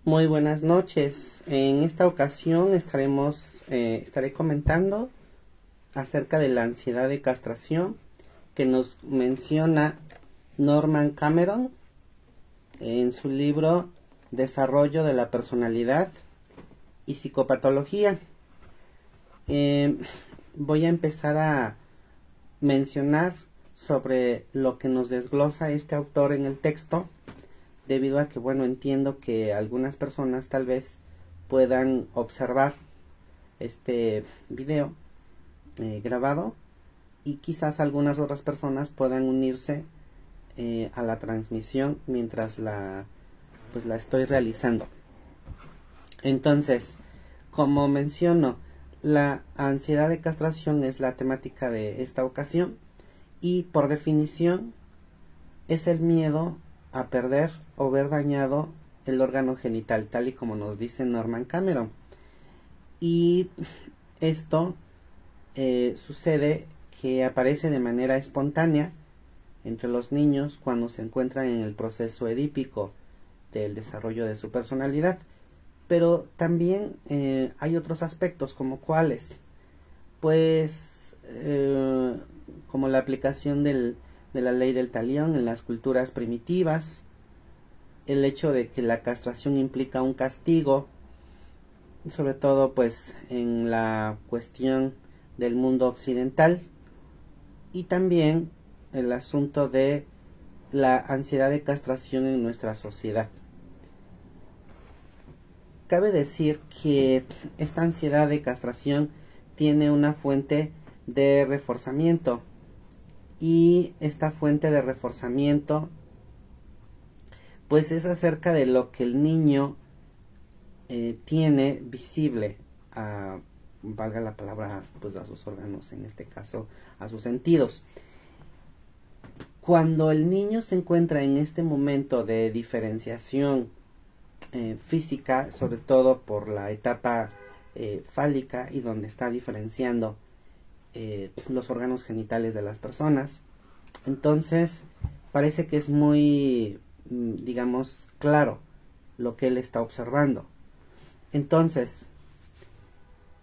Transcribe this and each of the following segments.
Muy buenas noches. En esta ocasión estaré comentando acerca de la ansiedad de castración que nos menciona Norman Cameron en su libro Desarrollo de la Personalidad y Psicopatología. Voy a empezar a mencionar sobre lo que nos desglosa este autor en el texto, debido a que, entiendo que algunas personas tal vez puedan observar este video grabado y quizás algunas otras personas puedan unirse a la transmisión mientras la estoy realizando. Entonces, como menciono, la ansiedad de castración es la temática de esta ocasión y por definición es el miedo a perder o ver dañado el órgano genital, tal y como nos dice Norman Cameron. Y esto sucede que aparece de manera espontánea entre los niños cuando se encuentran en el proceso edípico del desarrollo de su personalidad. Pero también hay otros aspectos, como cuáles, pues como la aplicación de la ley del talión en las culturas primitivas, el hecho de que la castración implica un castigo, sobre todo pues en la cuestión del mundo occidental, y también el asunto de la ansiedad de castración en nuestra sociedad. Cabe decir que esta ansiedad de castración tiene una fuente de reforzamiento, y esta fuente de reforzamiento pues es acerca de lo que el niño tiene visible valga la palabra, pues a sus órganos, en este caso a sus sentidos. Cuando el niño se encuentra en este momento de diferenciación física, sobre todo por la etapa fálica, y donde está diferenciando los órganos genitales de las personas, entonces parece que es muy, digamos, claro lo que él está observando. Entonces,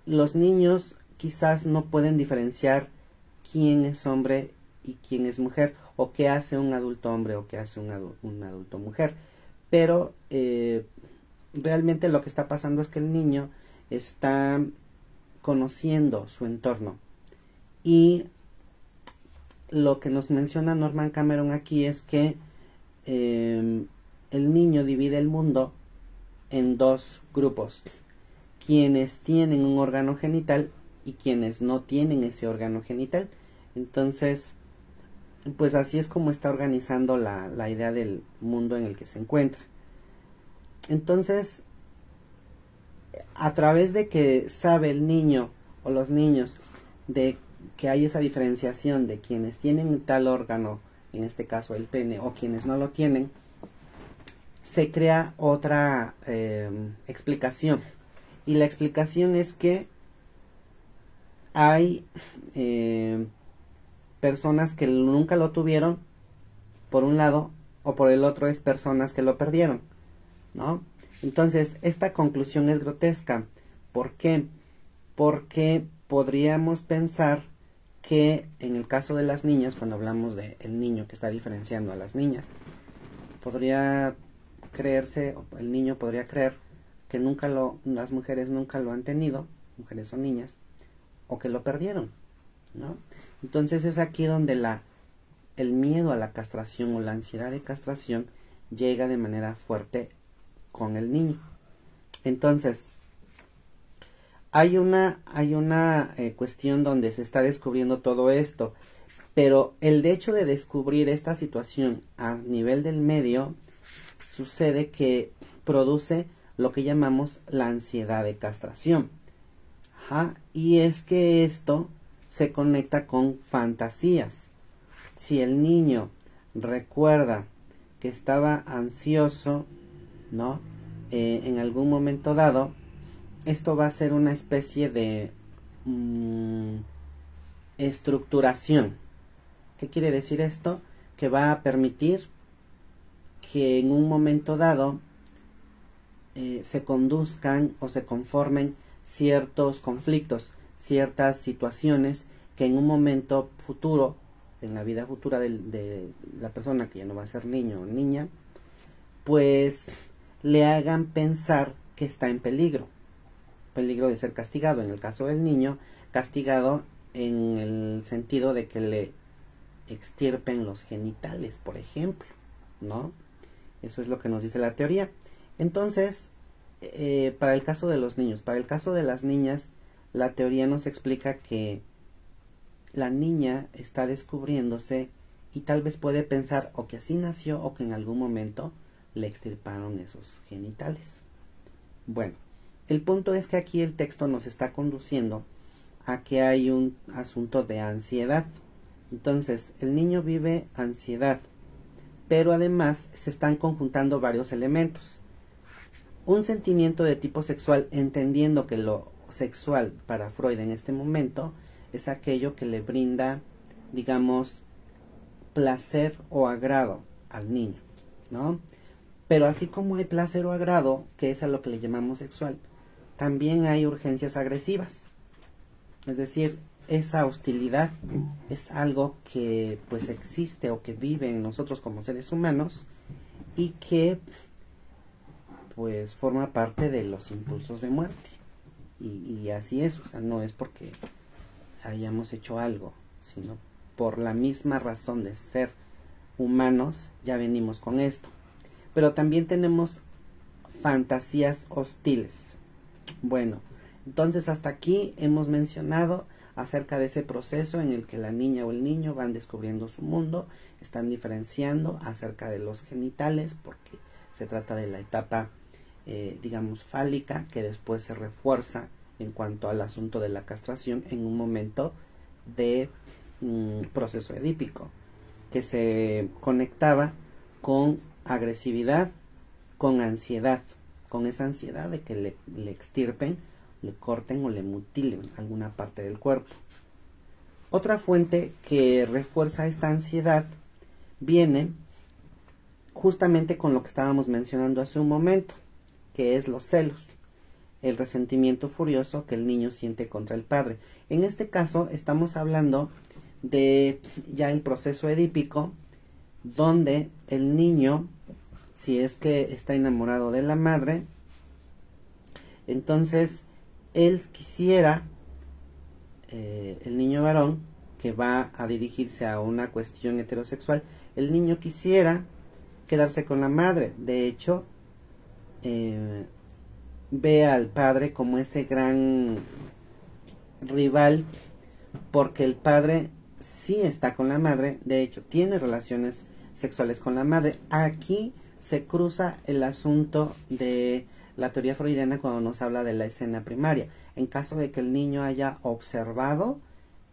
los niños quizás no pueden diferenciar quién es hombre y quién es mujer, o qué hace un adulto hombre o qué hace un adulto mujer, pero realmente lo que está pasando es que el niño está conociendo su entorno. Y lo que nos menciona Norman Cameron aquí es que el niño divide el mundo en dos grupos: quienes tienen un órgano genital y quienes no tienen ese órgano genital. Entonces, pues así es como está organizando la idea del mundo en el que se encuentra. Entonces, a través de que sabe el niño o los niños de que hay esa diferenciación de quienes tienen tal órgano, en este caso el pene, o quienes no lo tienen, se crea otra explicación. Y la explicación es que hay personas que nunca lo tuvieron, por un lado, o por el otro es personas que lo perdieron, ¿no? Entonces, esta conclusión es grotesca. ¿Por qué? Porque podríamos pensar que en el caso de las niñas, cuando hablamos del niño que está diferenciando a las niñas, podría creerse, o el niño podría creer que las mujeres nunca lo han tenido, mujeres o niñas, o que lo perdieron, ¿no? Entonces es aquí donde el miedo a la castración o la ansiedad de castración llega de manera fuerte con el niño. Entonces, hay una cuestión donde se está descubriendo todo esto, pero el hecho de descubrir esta situación a nivel del medio sucede que produce lo que llamamos la ansiedad de castración. Y es que esto se conecta con fantasías. Si el niño recuerda que estaba ansioso, ¿no? En algún momento dado, esto va a ser una especie de estructuración. ¿Qué quiere decir esto? Que va a permitir que en un momento dado se conduzcan o se conformen ciertos conflictos, ciertas situaciones que en un momento futuro, en la vida futura de la persona que ya no va a ser niño o niña, pues le hagan pensar que está en peligro de ser castigado. En el caso del niño, castigado en el sentido de que le extirpen los genitales, por ejemplo, ¿no? Eso es lo que nos dice la teoría. Entonces, para el caso de los niños, para el caso de las niñas, la teoría nos explica que la niña está descubriéndose y tal vez puede pensar o que así nació o que en algún momento le extirparon esos genitales. Bueno, el punto es que aquí el texto nos está conduciendo a que hay un asunto de ansiedad. Entonces, el niño vive ansiedad, pero además se están conjuntando varios elementos. Un sentimiento de tipo sexual, entendiendo que lo sexual para Freud en este momento es aquello que le brinda, digamos, placer o agrado al niño, ¿no? Pero así como hay placer o agrado, que es a lo que le llamamos sexual, también hay urgencias agresivas. Es decir, esa hostilidad es algo que pues existe o que vive en nosotros como seres humanos y que pues forma parte de los impulsos de muerte. Y así es, o sea, no es porque hayamos hecho algo, sino por la misma razón de ser humanos ya venimos con esto. Pero también tenemos fantasías hostiles. Bueno, entonces hasta aquí hemos mencionado acerca de ese proceso en el que la niña o el niño van descubriendo su mundo, están diferenciando acerca de los genitales, porque se trata de la etapa, digamos, fálica, que después se refuerza en cuanto al asunto de la castración en un momento de proceso edípico, que se conectaba con agresividad, con ansiedad, con esa ansiedad de que le extirpen, le corten o le mutilen alguna parte del cuerpo. Otra fuente que refuerza esta ansiedad viene justamente con lo que estábamos mencionando hace un momento, que es los celos, el resentimiento furioso que el niño siente contra el padre. En este caso estamos hablando de ya el proceso edípico, donde el niño, si es que está enamorado de la madre, entonces él quisiera, el niño varón que va a dirigirse a una cuestión heterosexual, el niño quisiera quedarse con la madre. De hecho, ve al padre como ese gran rival, porque el padre sí está con la madre, de hecho tiene relaciones sexuales con la madre. Aquí se cruza el asunto de la teoría freudiana cuando nos habla de la escena primaria, en caso de que el niño haya observado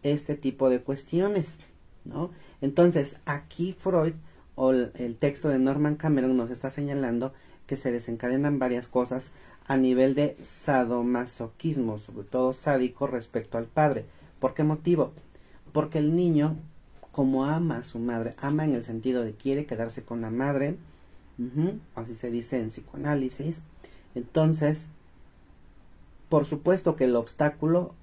este tipo de cuestiones, ¿no? Entonces aquí Freud o el texto de Norman Cameron nos está señalando que se desencadenan varias cosas a nivel de sadomasoquismo, sobre todo sádico respecto al padre. ¿Por qué motivo? Porque el niño, como ama a su madre, ama en el sentido de quiere quedarse con la madre, así se dice en psicoanálisis. Entonces, por supuesto que el obstáculo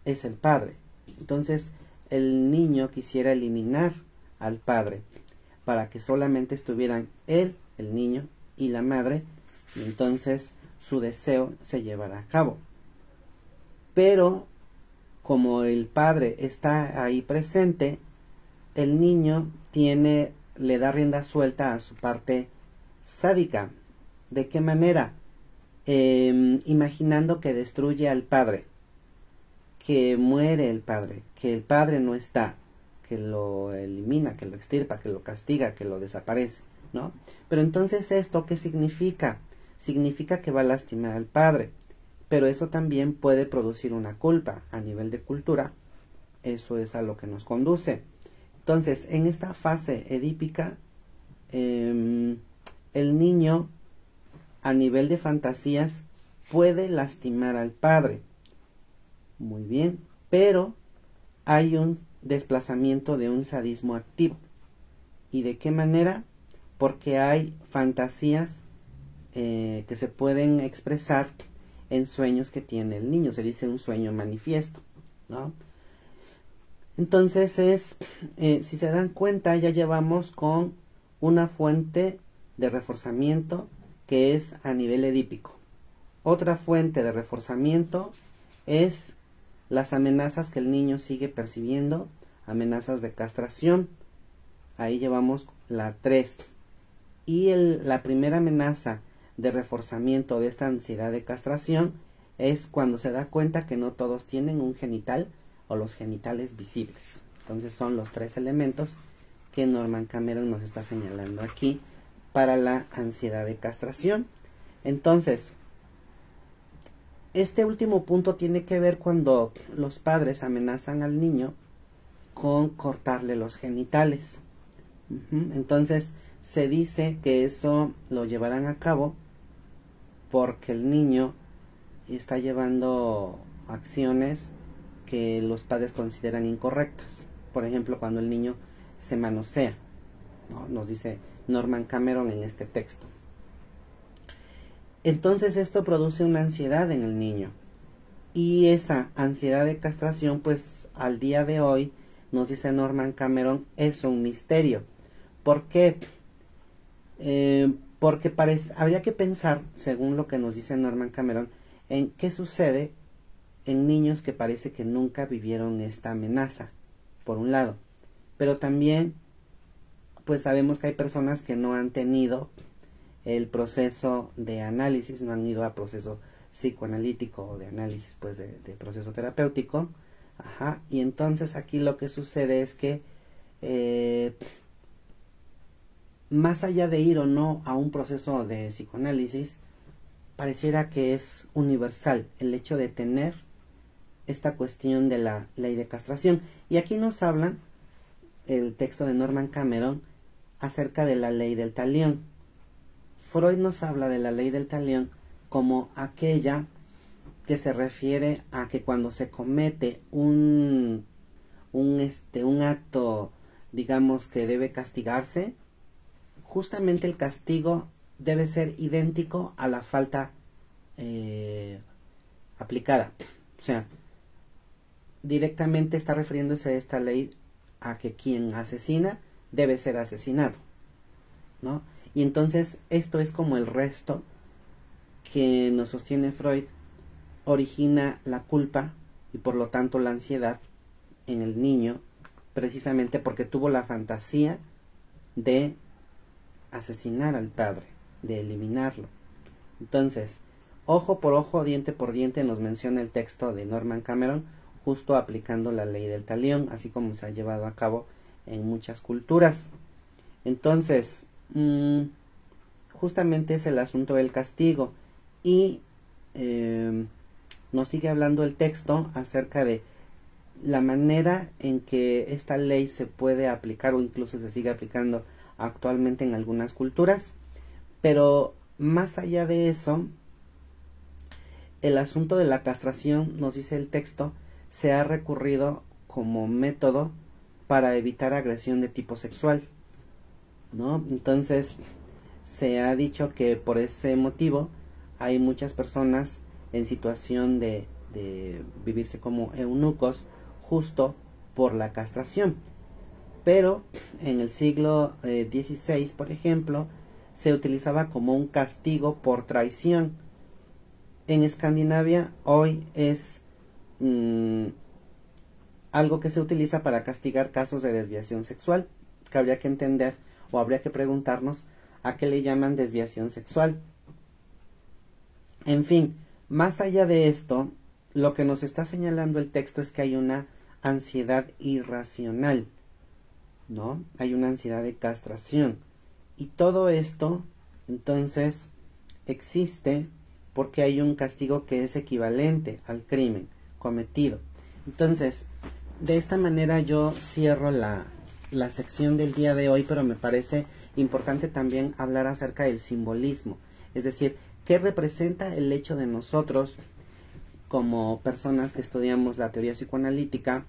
es el padre. Entonces, el niño quisiera eliminar al padre para que solamente estuvieran él, el niño, y la madre, y entonces su deseo se llevará a cabo. Pero, como el padre está ahí presente, el niño le da rienda suelta a su parte sádica. ¿De qué manera? Imaginando que destruye al padre, que muere el padre, que el padre no está, que lo elimina, que lo extirpa, que lo castiga, que lo desaparece, ¿no? Pero entonces, ¿esto qué significa? Significa que va a lastimar al padre, pero eso también puede producir una culpa a nivel de cultura. Eso es a lo que nos conduce. Entonces, en esta fase edípica, el niño a nivel de fantasías puede lastimar al padre. Muy bien, pero hay un desplazamiento de un sadismo activo. ¿Y de qué manera? Porque hay fantasías que se pueden expresar en sueños que tiene el niño. Se dice un sueño manifiesto, ¿no? Entonces si se dan cuenta, ya llevamos con una fuente de reforzamiento que es a nivel edípico. Otra fuente de reforzamiento es las amenazas que el niño sigue percibiendo, amenazas de castración. Ahí llevamos la 3. Y la primera amenaza de reforzamiento de esta ansiedad de castración es cuando se da cuenta que no todos tienen un genital o los genitales visibles. Entonces son los 3 elementos que Norman Cameron nos está señalando aquí para la ansiedad de castración. Entonces, este último punto tiene que ver cuando los padres amenazan al niño con cortarle los genitales. Entonces, se dice que eso lo llevarán a cabo porque el niño está llevando acciones que los padres consideran incorrectas. Por ejemplo, cuando el niño se manosea, ¿no? Nos dice Norman Cameron en este texto. Entonces esto produce una ansiedad en el niño. Y esa ansiedad de castración, pues al día de hoy, nos dice Norman Cameron, es un misterio. ¿Por qué? Porque habría que pensar, según lo que nos dice Norman Cameron, en qué sucede en niños que parece que nunca vivieron esta amenaza, por un lado. Pero también, pues sabemos que hay personas que no han tenido el proceso de análisis, no han ido a proceso psicoanalítico o de análisis, pues de proceso terapéutico. Y entonces aquí lo que sucede es que más allá de ir o no a un proceso de psicoanálisis, pareciera que es universal el hecho de tener esta cuestión de la ley de castración. Y aquí nos habla el texto de Norman Cameron acerca de la ley del talión. Freud nos habla de la ley del talión como aquella que se refiere a que cuando se comete un acto, digamos, que debe castigarse, justamente el castigo debe ser idéntico a la falta aplicada. O sea, directamente está refiriéndose a esta ley a que quien asesina debe ser asesinado, ¿no? Y entonces esto es como el resto que nos sostiene Freud, origina la culpa y por lo tanto la ansiedad en el niño, precisamente porque tuvo la fantasía de asesinar al padre, de eliminarlo. Entonces, ojo por ojo, diente por diente, nos menciona el texto de Norman Cameron, justo aplicando la ley del talión, así como se ha llevado a cabo en muchas culturas. Entonces, justamente es el asunto del castigo. Y nos sigue hablando el texto acerca de la manera en que esta ley se puede aplicar o incluso se sigue aplicando actualmente en algunas culturas. Pero más allá de eso, el asunto de la castración, nos dice el texto, se ha recurrido como método para evitar agresión de tipo sexual, ¿no? Entonces se ha dicho que por ese motivo hay muchas personas en situación de vivirse como eunucos justo por la castración. Pero en el siglo XVI, por ejemplo, se utilizaba como un castigo por traición. En Escandinavia hoy es algo que se utiliza para castigar casos de desviación sexual, que habría que entender o habría que preguntarnos a qué le llaman desviación sexual. En fin, más allá de esto, lo que nos está señalando el texto es que hay una ansiedad irracional, ¿no? Hay una ansiedad de castración. Y todo esto, entonces, existe porque hay un castigo que es equivalente al crimen cometido. Entonces, de esta manera yo cierro la sección del día de hoy, pero me parece importante también hablar acerca del simbolismo. Es decir, ¿qué representa el hecho de nosotros, como personas que estudiamos la teoría psicoanalítica,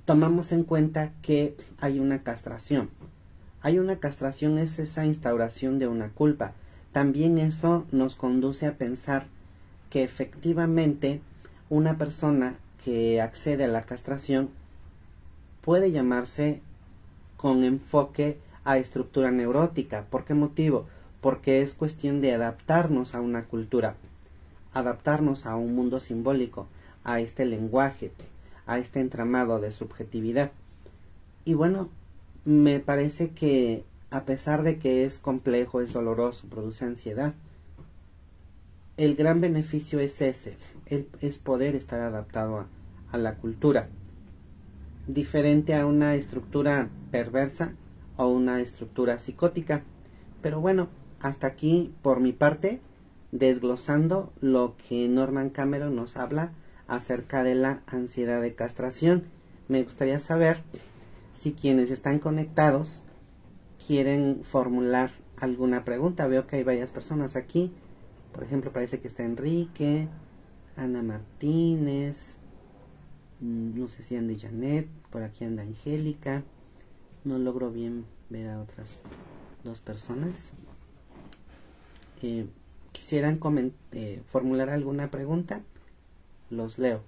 tomamos en cuenta que hay una castración? Hay una castración, es esa instauración de una culpa, también eso nos conduce a pensar que efectivamente una persona que accede a la castración puede llamarse con enfoque a estructura neurótica. ¿Por qué motivo? Porque es cuestión de adaptarnos a una cultura, adaptarnos a un mundo simbólico, a este lenguaje, a este entramado de subjetividad. Y bueno, me parece que a pesar de que es complejo, es doloroso, produce ansiedad, el gran beneficio es ese, es poder estar adaptado a la cultura, diferente a una estructura perversa o una estructura psicótica. Pero bueno, hasta aquí por mi parte, desglosando lo que Norman Cameron nos habla acerca de la ansiedad de castración. Me gustaría saber si quienes están conectados quieren formular alguna pregunta. Veo que hay varias personas aquí. Por ejemplo, parece que está Enrique, Ana Martínez, no sé si anda Janet, por aquí anda Angélica. No logro bien ver a otras dos personas. Quisieran formular alguna pregunta, los leo.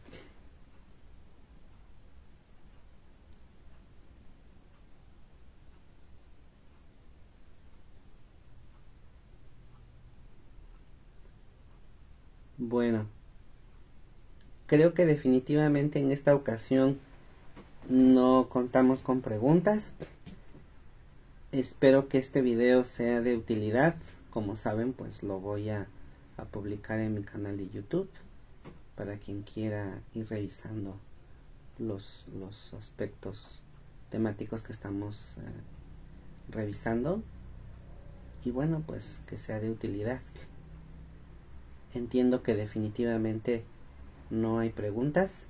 Bueno, creo que definitivamente en esta ocasión no contamos con preguntas. Espero que este video sea de utilidad. Como saben, pues lo voy a publicar en mi canal de YouTube para quien quiera ir revisando los aspectos temáticos que estamos revisando. Y bueno, pues que sea de utilidad. Entiendo que definitivamente no hay preguntas.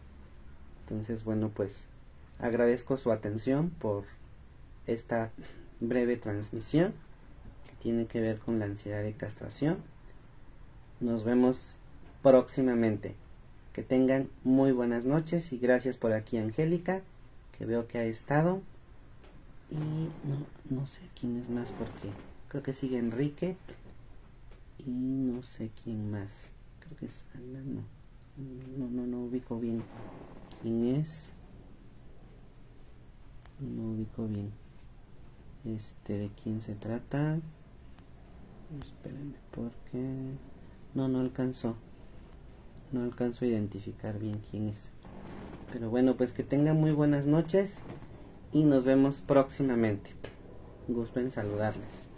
Entonces, bueno, pues agradezco su atención por esta breve transmisión que tiene que ver con la ansiedad de castración. Nos vemos próximamente. Que tengan muy buenas noches y gracias por aquí Angélica, que veo que ha estado. Y no sé quién es más porque creo que sigue Enrique. Y no sé quién más. Creo que es Ana, no ubico bien quién es. No ubico bien de quién se trata. Espérenme porque no alcanzo a identificar bien quién es. Pero bueno, pues que tengan muy buenas noches y nos vemos próximamente. Gusto en saludarles.